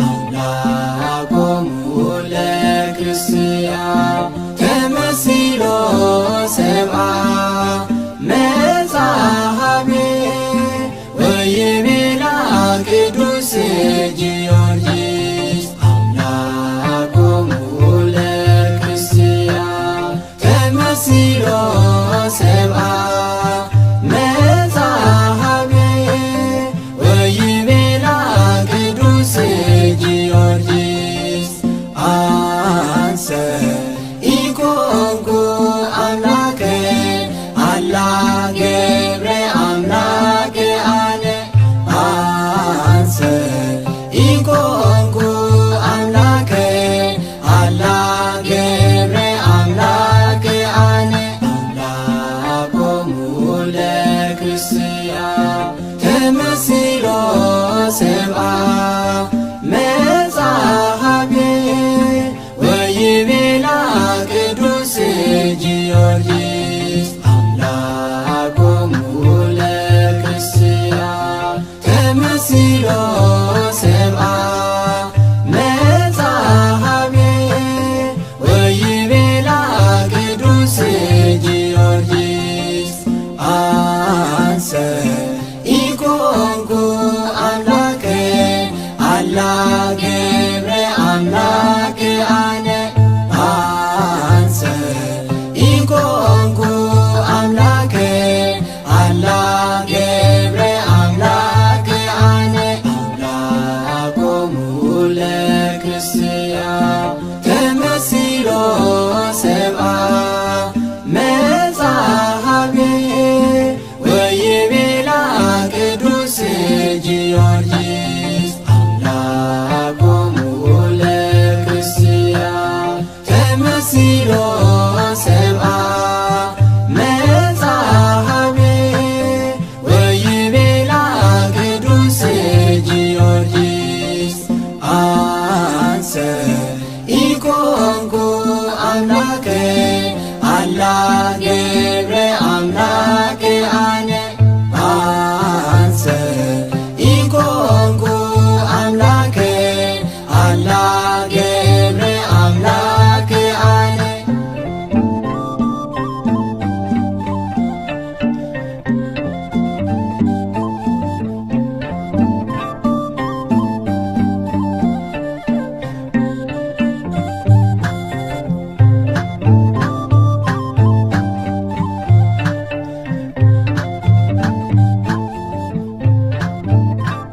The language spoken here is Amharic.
አምላኮሙ ለክርስቲያን ተመሲሎ ሰብአ መጽሐፌ ወይቤላ ቅዱስ ጊዮርጊስ አምላኮሙ ለክርስቲያን ተመሲሎ ሰብአ መጽሐፌ ወይቤላ ቅዱስ ጊዮርጊስ አንሰ ኢኮንኩ አምላከ አላ ገብረ አምላከ አለ አንሰ ኢኮንኩ አምላከ አላ ገብረ አምላከ አለ አምላኮሙ ለክርስቲያን ተመሲሎ ሰብአ መጽሐፌ ወይቤላ ቅዱስ ጊዮርጊስ አምላኮሙ ለክርስቲያን ተመሲሎ